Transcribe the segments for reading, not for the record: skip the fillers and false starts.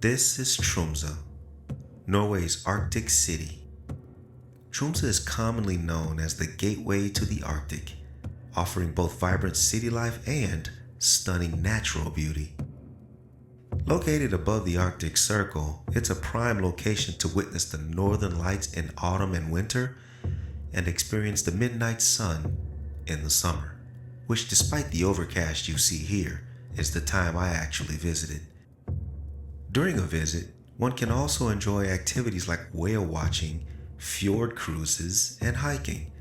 This is Tromsø, Norway's Arctic city. Tromsø is commonly known as the gateway to the Arctic, offering both vibrant city life and stunning natural beauty. Located above the Arctic Circle, it's a prime location to witness the northern lights in autumn and winter and experience the midnight sun in the summer, which, despite the overcast you see here, is the time I actually visited. During a visit, one can also enjoy activities like whale watching, fjord cruises, and hiking,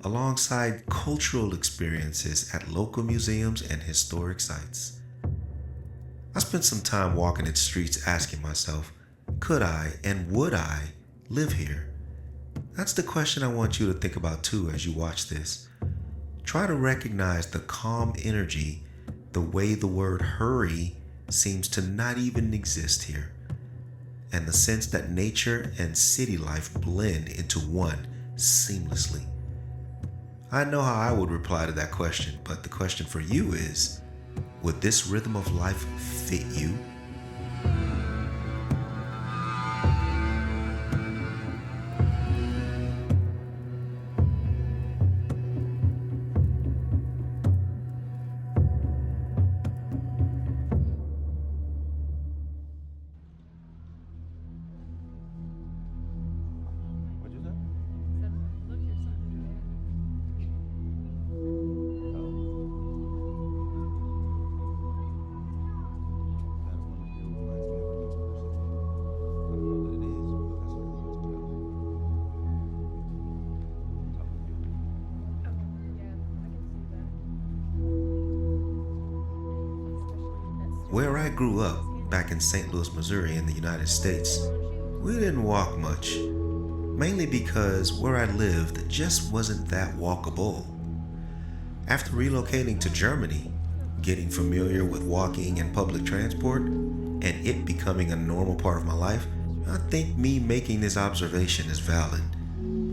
alongside cultural experiences at local museums and historic sites. I spent some time walking its streets asking myself, could I and would I live here? That's the question I want you to think about too as you watch this. Try to recognize the calm energy, the way the word hurry seems to not even exist here, and the sense that nature and city life blend into one seamlessly. I know how I would reply to that question, but the question for you is, would this rhythm of life fit you? Where I grew up, back in St. Louis, Missouri in the United States, we didn't walk much, mainly because where I lived just wasn't that walkable. After relocating to Germany, getting familiar with walking and public transport, and it becoming a normal part of my life, I think me making this observation is valid.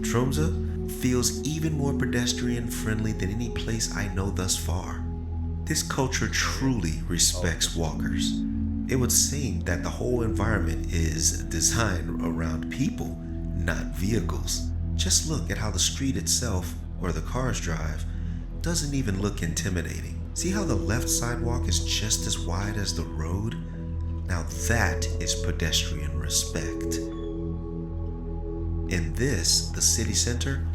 Tromsø feels even more pedestrian-friendly than any place I know thus far. This culture truly respects walkers. It would seem that the whole environment is designed around people, not vehicles. Just look at how the street itself, where the cars drive, doesn't even look intimidating. See how the left sidewalk is just as wide as the road? Now that is pedestrian respect. In this, the city center,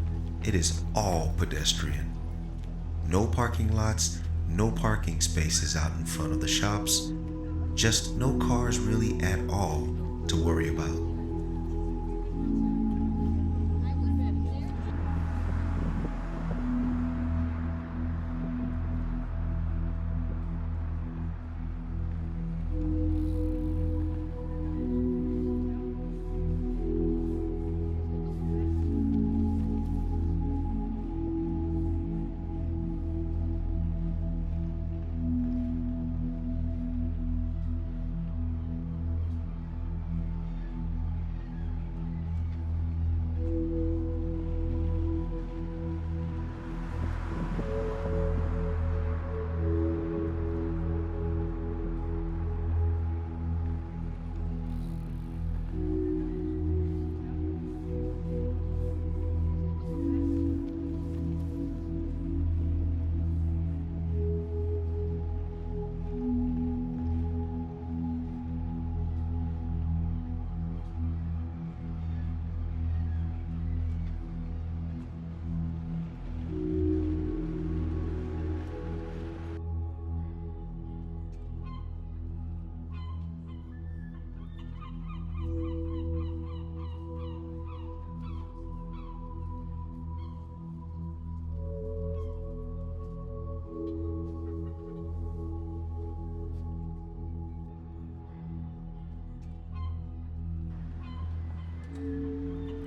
it is all pedestrian. No parking lots, no parking spaces out in front of the shops, just no cars really at all to worry about.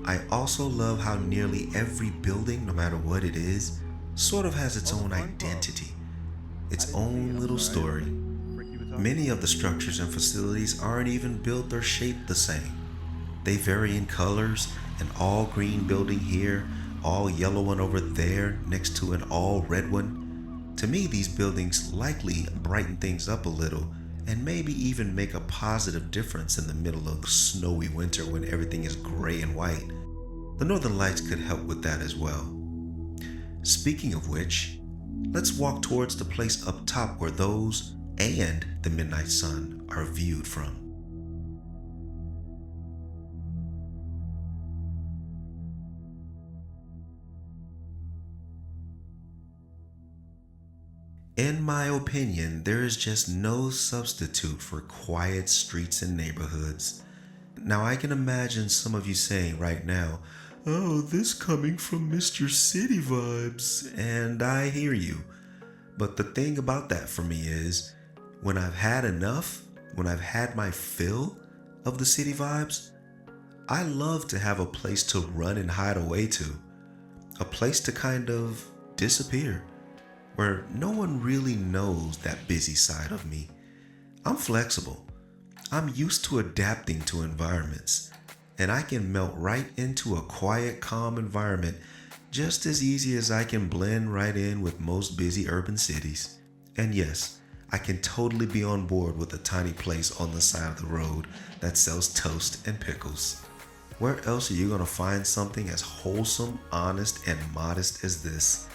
I also love how nearly every building, no matter what it is, sort of has its own identity, its own little story. Many of the structures and facilities aren't even built or shaped the same. They vary in colors, an all green building here, all yellow one over there next to an all red one. To me, these buildings likely brighten things up a little and maybe even make a positive difference in the middle of the snowy winter when everything is gray and white. The Northern Lights could help with that as well. Speaking of which, let's walk towards the place up top where those and the midnight sun are viewed from. In my opinion, there is just no substitute for quiet streets and neighborhoods. Now I can imagine some of you saying right now, "Oh, this coming from Mr. City vibes," and I hear you. But the thing about that for me is, when I've had enough, when I've had my fill of the city vibes, I love to have a place to run and hide away to. A place to kind of disappear, where no one really knows that busy side of me. I'm flexible. I'm used to adapting to environments, and I can melt right into a quiet, calm environment just as easy as I can blend right in with most busy urban cities. And yes, I can totally be on board with a tiny place on the side of the road that sells toast and pickles. Where else are you gonna find something as wholesome, honest, and modest as this?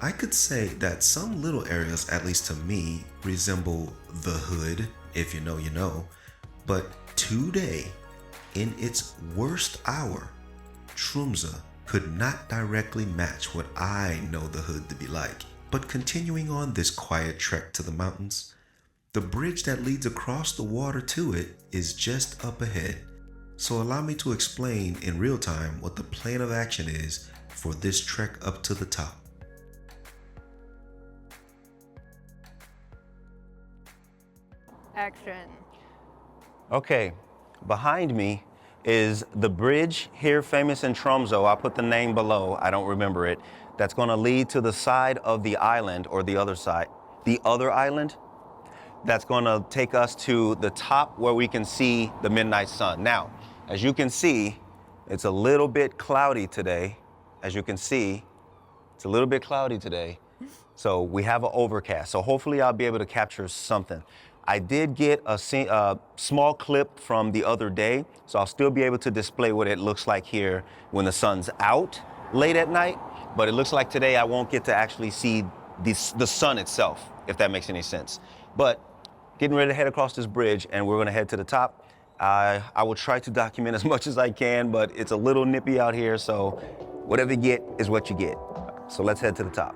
I could say that some little areas, at least to me, resemble the hood, if you know, you know. But today, in its worst hour, Tromsø could not directly match what I know the hood to be like. But continuing on this quiet trek to the mountains, the bridge that leads across the water to it is just up ahead. So allow me to explain in real time what the plan of action is for this trek up to the top. Action. Okay, behind me is the bridge here famous in Tromsø. I'll put the name below, I don't remember it. That's gonna lead to the side of the island, or the other side, the other island. That's gonna take us to the top where we can see the midnight sun. Now, as you can see, it's a little bit cloudy today. As you can see, it's a little bit cloudy today. So we have an overcast. So hopefully I'll be able to capture something. I did get a small clip from the other day, so I'll still be able to display what it looks like here when the sun's out late at night. But it looks like today I won't get to actually see the sun itself, if that makes any sense. But getting ready to head across this bridge, and we're gonna head to the top. I will try to document as much as I can, but it's a little nippy out here, so whatever you get is what you get. So let's head to the top.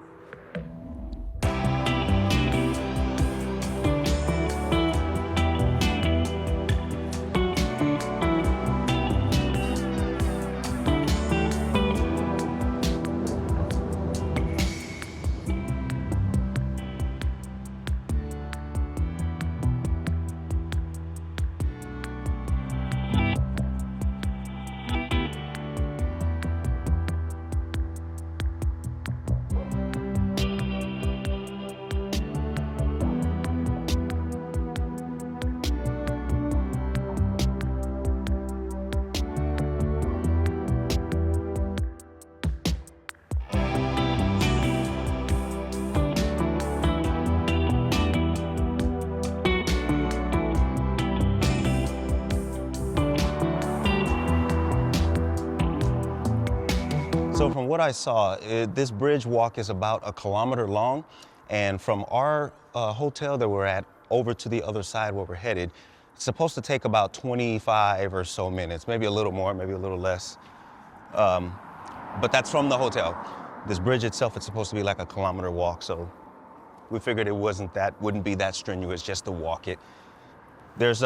So from what I saw, this bridge walk is about 1 kilometer long, and from our hotel that we're at over to the other side where we're headed, it's supposed to take about 25 or so minutes, maybe a little more, maybe a little less. But that's from the hotel. This bridge itself, it's supposed to be like 1 kilometer walk, so we figured it wouldn't be that strenuous just to walk it. There's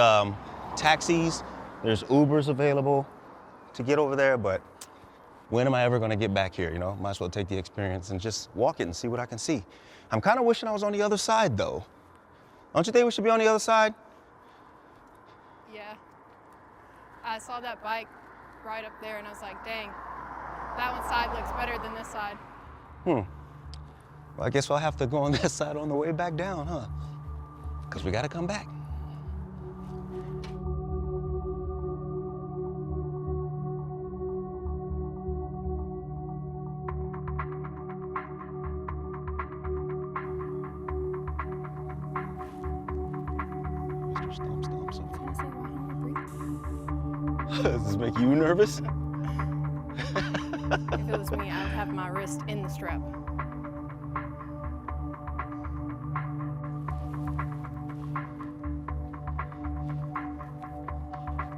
taxis, there's Ubers available to get over there, but when am I ever gonna get back here, you know? Might as well take the experience and just walk it and see what I can see. I'm kind of wishing I was on the other side, though. Don't you think we should be on the other side? Yeah. I saw that bike right up there and I was like, dang, that one side looks better than this side. Well, I guess I'll have to go on that side on the way back down, huh? Because we gotta come back. or something. Can I say why I don't breathe? Does this make you nervous? If it was me, I would have my wrist in the strap.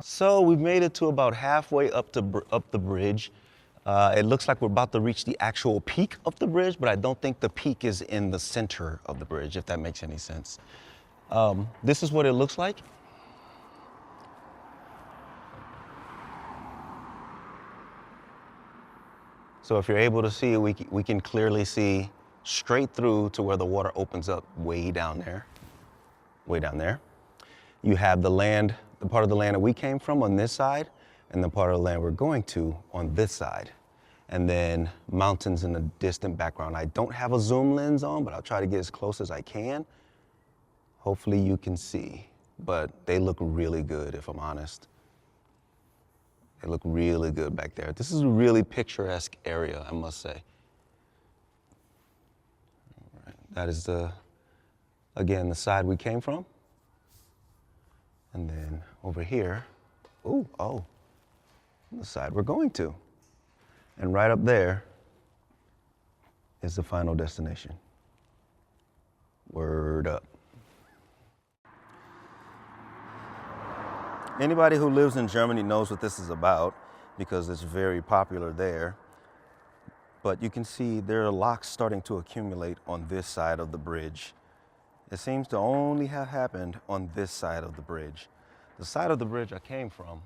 So we've made it to about halfway up the bridge. It looks like we're about to reach the actual peak of the bridge, but I don't think the peak is in the center of the bridge, if that makes any sense. This is what it looks like. So if you're able to see it, we can clearly see straight through to where the water opens up way down there. Way down there. You have the land, the part of the land that we came from on this side, and the part of the land we're going to on this side. And then mountains in the distant background. I don't have a zoom lens on, but I'll try to get as close as I can. Hopefully you can see, but they look really good, if I'm honest. They look really good back there. This is a really picturesque area, I must say. All right. That is again, the side we came from. And then over here, the side we're going to. And right up there is the final destination. Word up. Anybody who lives in Germany knows what this is about because it's very popular there. But you can see there are locks starting to accumulate on this side of the bridge. It seems to only have happened on this side of the bridge. The side of the bridge I came from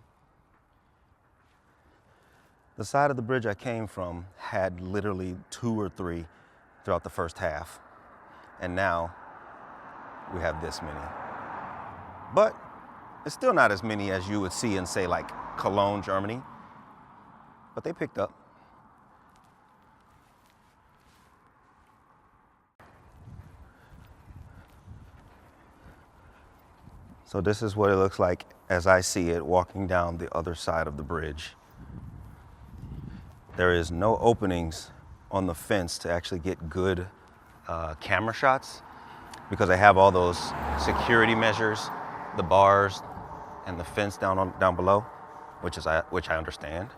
had literally 2 or 3 throughout the first half. And now we have this many. But it's still not as many as you would see in, say, like Cologne, Germany. But they picked up. So this is what it looks like as I see it walking down the other side of the bridge. There is no openings on the fence to actually get good camera shots because they have all those security measures, the bars and the fence down below, which I understand.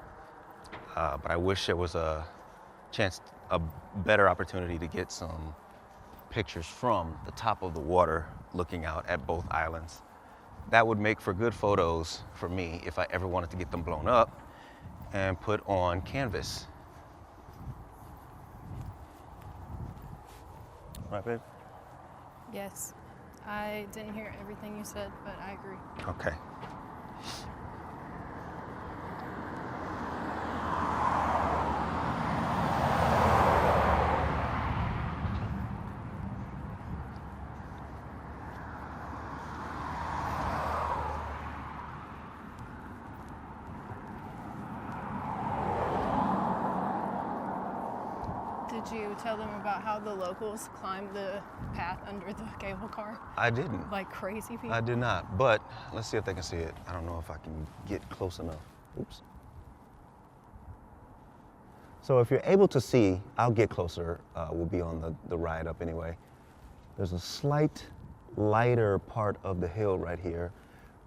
But I wish there was a better opportunity to get some pictures from the top of the water looking out at both islands. That would make for good photos for me if I ever wanted to get them blown up and put on canvas. Right, babe? Yes. I didn't hear everything you said, but I agree. Okay. Did you tell them about how the locals climbed the path under the cable car? I didn't. Like crazy people? I did not, but let's see if they can see it. I don't know if I can get close enough. Oops. So if you're able to see, I'll get closer. We'll be on the ride up anyway. There's a slight lighter part of the hill right here,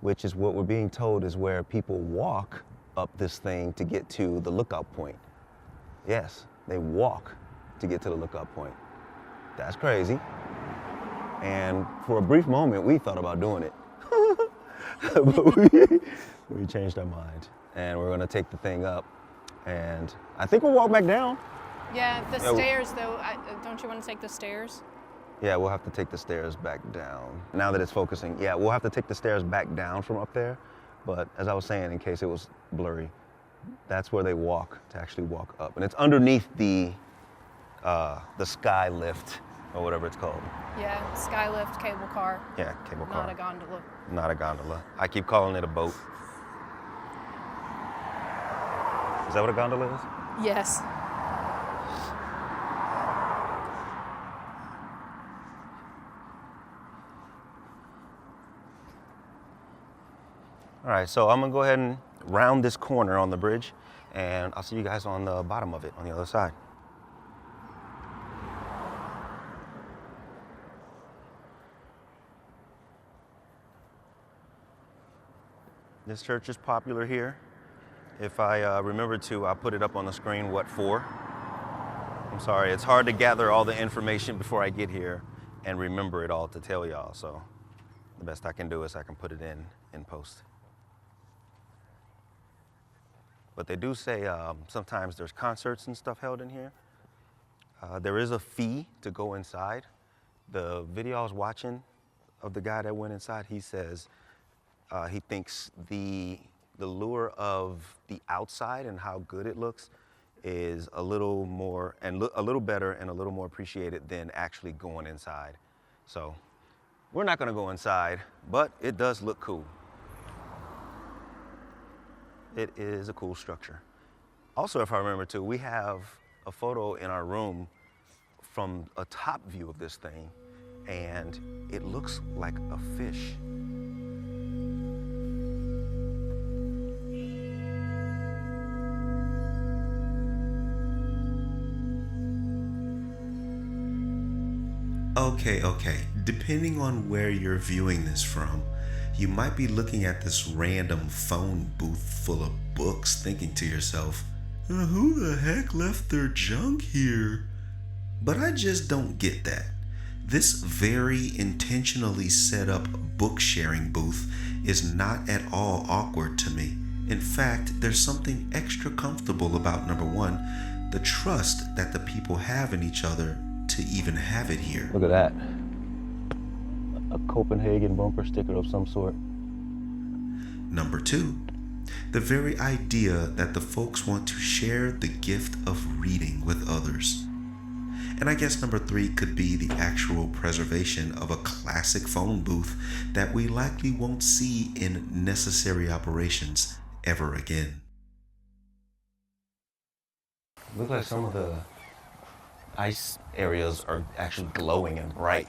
which is what we're being told is where people walk up this thing to get to the lookout point. Yes, they walk to get to the lookout point. That's crazy. And for a brief moment, we thought about doing it. But we changed our mind. And we're gonna take the thing up. And I think we'll walk back down. Yeah, the stairs though, don't you want to take the stairs? Yeah, we'll have to take the stairs back down. Now that it's focusing, yeah, we'll have to take the stairs back down from up there. But as I was saying, in case it was blurry, that's where they walk to actually walk up. And it's underneath the sky lift, or whatever it's called. Yeah, skylift, cable car. Yeah, cable car. Not a gondola. Not a gondola. I keep calling it a boat. Is that what a gondola is? Yes. All right, so I'm gonna go ahead and round this corner on the bridge, and I'll see you guys on the bottom of it, on the other side. This church is popular here. If I remember to, I'll put it up on the screen, what for. I'm sorry, it's hard to gather all the information before I get here and remember it all to tell y'all. So the best I can do is I can put it in post. But they do say sometimes there's concerts and stuff held in here. There is a fee to go inside. The video I was watching of the guy that went inside, he says he thinks the lure of the outside and how good it looks is a little more and a little better and a little more appreciated than actually going inside. So we're not gonna go inside, but it does look cool. It is a cool structure. Also, if I remember too, we have a photo in our room from a top view of this thing, and it looks like a fish. Okay. Depending on where you're viewing this from, you might be looking at this random phone booth full of books thinking to yourself, who the heck left their junk here? But I just don't get that. This very intentionally set up book sharing booth is not at all awkward to me. In fact, there's something extra comfortable about, number one, the trust that the people have in each other to even have it here. Look at that. A Copenhagen bumper sticker of some sort. Number two, the very idea that the folks want to share the gift of reading with others. And I guess number three could be the actual preservation of a classic phone booth that we likely won't see in necessary operations ever again. Looks like some of the ice areas are actually glowing and bright.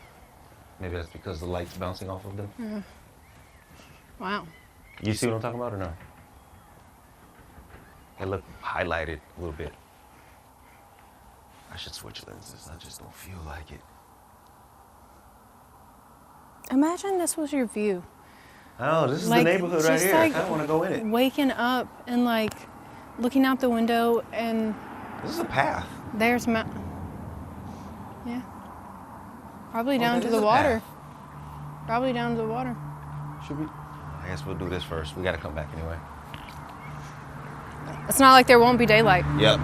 Maybe that's because the light's bouncing off of them. Yeah. Wow. You see what I'm talking about or no? They look highlighted a little bit. I should switch lenses. I just don't feel like it. Imagine this was your view. Oh, this is the neighborhood right here. I kind of want to go in it. Waking up and looking out the window and This is a path. there's yeah. Probably down to the water. Probably down to the water. Should we? I guess we'll do this first. We got to come back anyway. It's not like there won't be daylight. Yep.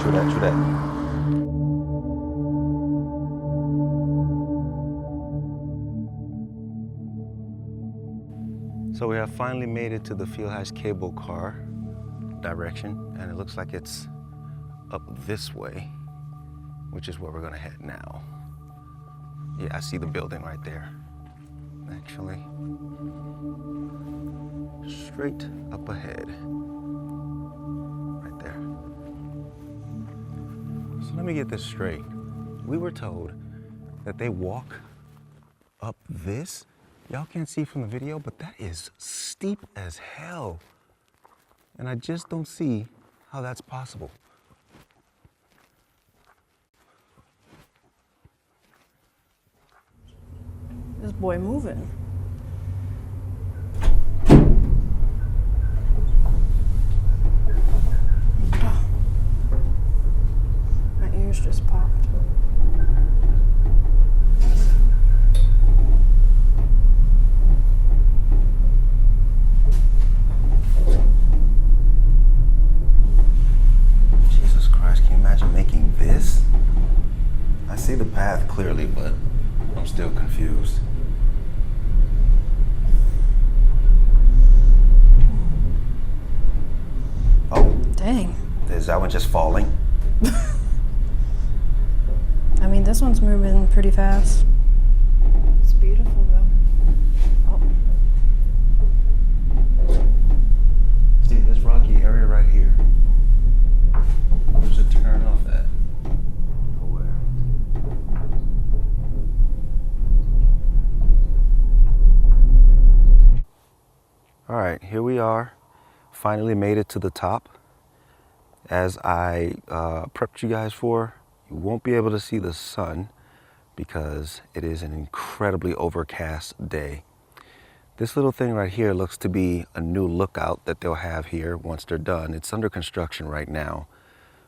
True that. So we have finally made it to the Fjellheis cable car direction, and it looks like it's up this way, which is where we're gonna head now. Yeah, I see the building right there. Actually, straight up ahead. Right there. So let me get this straight. We were told that they walk up this. Y'all can't see from the video, but that is steep as hell. And I just don't see how that's possible. This boy moving. Oh. My ears just popped. Jesus Christ, can you imagine making this? I see the path clearly, but I'm still confused. Oh. Dang. Is that one just falling? I mean, this one's moving pretty fast. It's beautiful, though. Oh. See, this rocky area right here. Where's the turn off at? Nowhere. All right, here we are. Finally made it to the top. As I prepped you guys for, you won't be able to see the sun because it is an incredibly overcast day. This little thing right here looks to be a new lookout that they'll have here once they're done. It's under construction right now,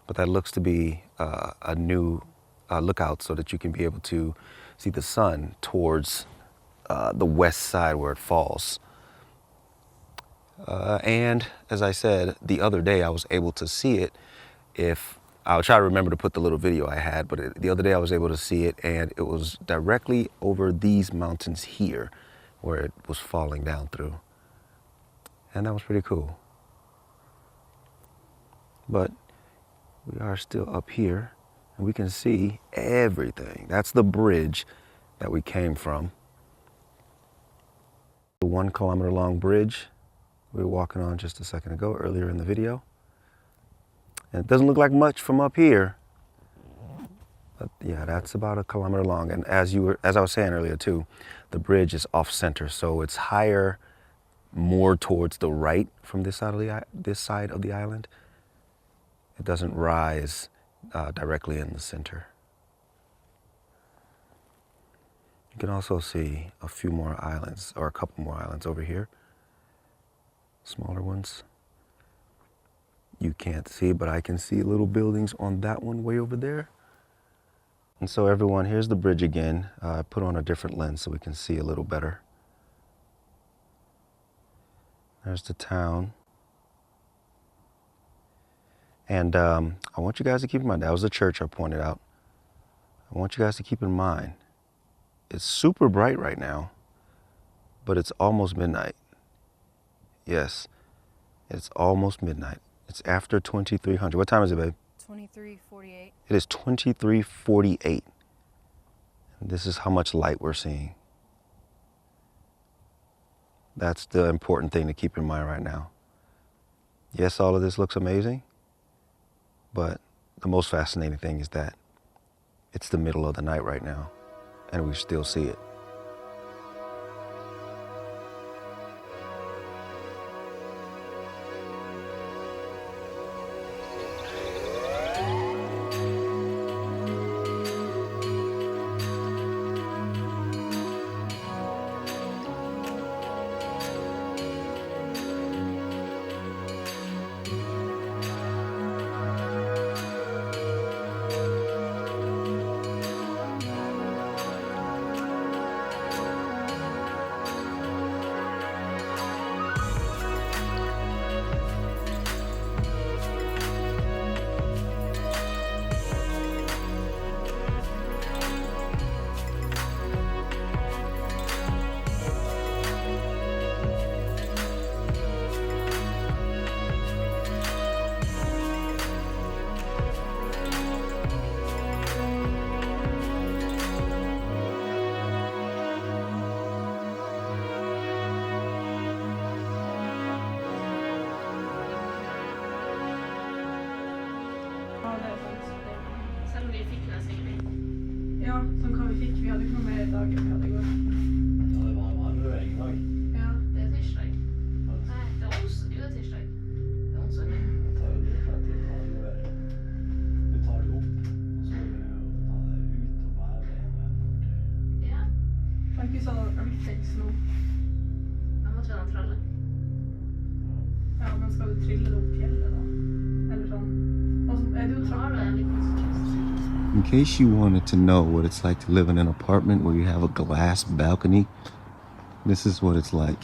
but that looks to be a new lookout so that you can be able to see the sun towards the west side where it falls. And as I said, the other day I was able to see it. I'll try to remember to put the little video I had, but the other day I was able to see it, and it was directly over these mountains here where it was falling down through. And that was pretty cool. But we are still up here and we can see everything. That's the bridge that we came from. The 1 kilometer long bridge we were walking on just a second ago, earlier in the video. And it doesn't look like much from up here, but yeah, that's about 1 kilometer long. And as I was saying earlier too, the bridge is off center, so it's higher, more towards the right from this side of the island. It doesn't rise directly in the center. You can also see a few more islands, or a couple more islands over here, smaller ones. You can't see, but I can see little buildings on that one way over there. And so everyone, here's the bridge again. I put on a different lens so we can see a little better. There's the town. And I want you guys to keep in mind, that was the church I pointed out. I want you guys to keep in mind, it's super bright right now, but it's almost midnight. Yes, it's almost midnight. It's after 2300. What time is it, babe? 23:48. It is 23:48. And this is how much light we're seeing. That's the important thing to keep in mind right now. Yes, all of this looks amazing, but the most fascinating thing is that it's the middle of the night right now, and we still see it. Ja, som hva vi fikk. Vi hadde ikke noe mer i dag enn vi hadde i går. Ja, det var varmere i dag. Ja. Det er tirsdag. Nei, det er onsdag. Jo, det er tirsdag. Det er onsdag. Jeg tar jo det for at du tar det opp, og så vil du ta det ut og bære det en vei bort. Ja. Tenk hvis han hadde øltekst nå. Da måtte vi ha en tralle. Ja, men skal du trille det opp fjellet da? Eller sånn? Og så er det jo Nå har du en liten In case you wanted to know what it's like to live in an apartment where you have a glass balcony, this is what it's like.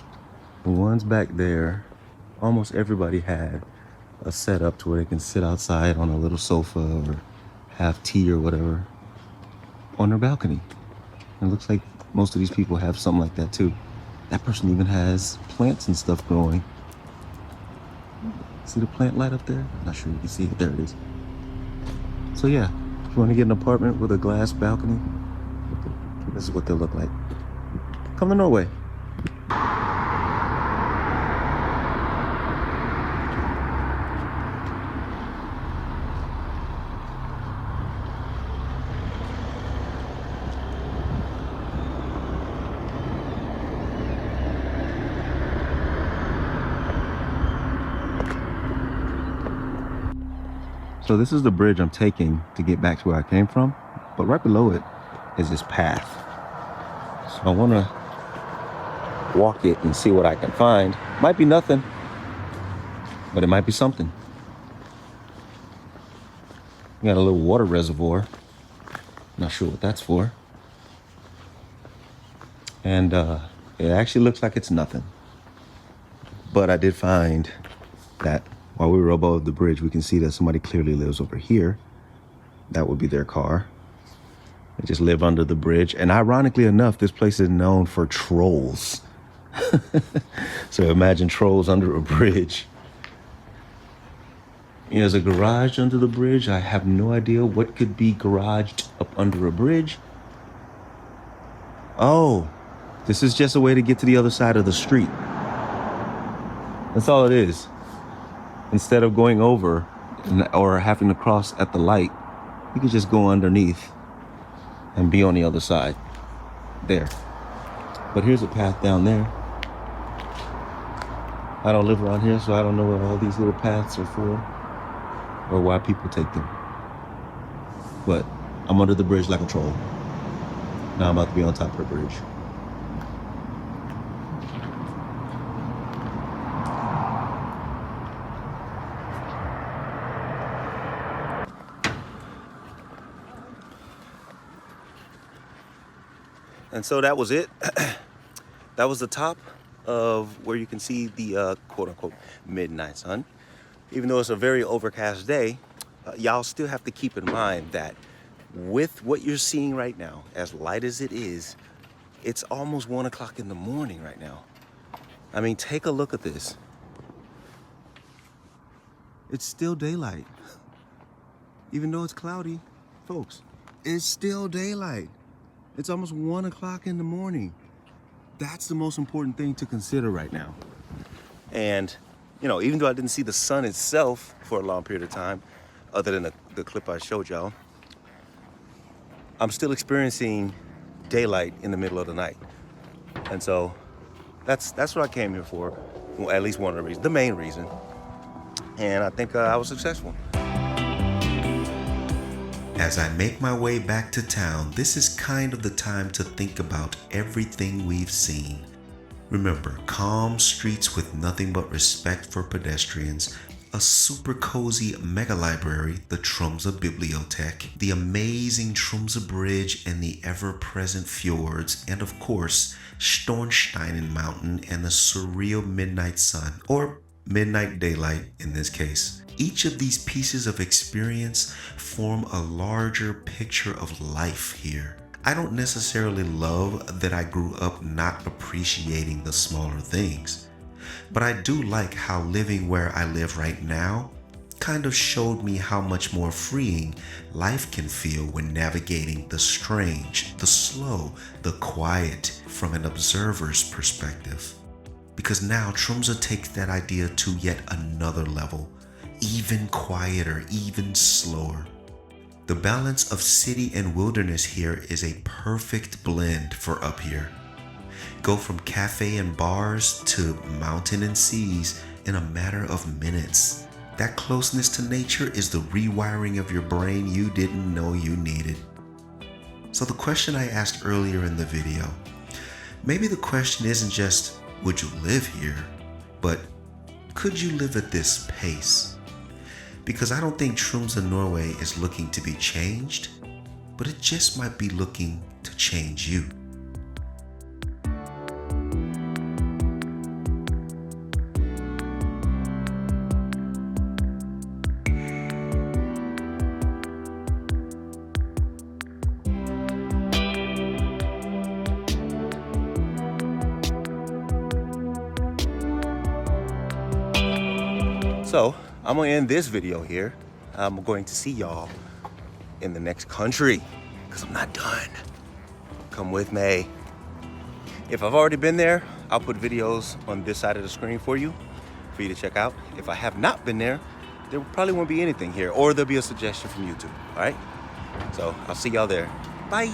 The ones back there, almost everybody had a setup to where they can sit outside on a little sofa or have tea or whatever on their balcony. And it looks like most of these people have something like that too. That person even has plants and stuff growing. See the plant light up there? I'm not sure you can see it. There it is. So yeah, if you want to get an apartment with a glass balcony, this is what they'll look like. Come to Norway. So this is the bridge I'm taking to get back to where I came from, but right below it is this path. So I want to walk it and see what I can find. Might be nothing, but it might be something. We got a little water reservoir. Not sure what that's for. And it actually looks like it's nothing. But I did find that while we were above the bridge, we can see that somebody clearly lives over here. That would be their car. They just live under the bridge. And ironically enough, this place is known for trolls. So imagine trolls under a bridge. There's a garage under the bridge. I have no idea what could be garaged up under a bridge. Oh, this is just a way to get to the other side of the street. That's all it is. Instead of going over or having to cross at the light, you could just go underneath and be on the other side. There. But here's a path down there. I don't live around here, so I don't know what all these little paths are for or why people take them. But I'm under the bridge like a troll. Now I'm about to be on top of the bridge. And so that was it. That was the top of where you can see the quote-unquote midnight sun. Even though it's a very overcast day, y'all still have to keep in mind that with what you're seeing right now, as light as it is, it's almost 1 o'clock in the morning right now. I mean, take a look at this. It's still daylight. Even though it's cloudy, folks, it's still daylight. It's almost 1 o'clock in the morning. That's the most important thing to consider right now. And, you know, even though I didn't see the sun itself for a long period of time, other than the clip I showed y'all, I'm still experiencing daylight in the middle of the night. And so that's what I came here for. Well, at least one of the reasons, the main reason. And I think I was successful. As I make my way back to town, this is kind of the time to think about everything we've seen. Remember, calm streets with nothing but respect for pedestrians, a super cozy mega library, the Tromsø Bibliotek, the amazing Tromsø Bridge and the ever-present fjords, and of course, Stornsteinen Mountain and the surreal midnight sun, or midnight daylight in this case. Each of these pieces of experience form a larger picture of life here. I don't necessarily love that I grew up not appreciating the smaller things, but I do like how living where I live right now kind of showed me how much more freeing life can feel when navigating the strange, the slow, the quiet from an observer's perspective. Because now Tromsø takes that idea to yet another level. Even quieter, even slower. The balance of city and wilderness here is a perfect blend for up here. Go from cafe and bars to mountain and seas in a matter of minutes. That closeness to nature is the rewiring of your brain you didn't know you needed. So the question I asked earlier in the video, maybe the question isn't just, would you live here? But could you live at this pace? Because I don't think Tromsø Norway is looking to be changed, but it just might be looking to change you. So I'm gonna end this video here. I'm going to see y'all in the next country because I'm not done. Come with me. If I've already been there, I'll put videos on this side of the screen for you to check out. If I have not been there, there probably won't be anything here, or there'll be a suggestion from YouTube, all right? So I'll see y'all there. Bye.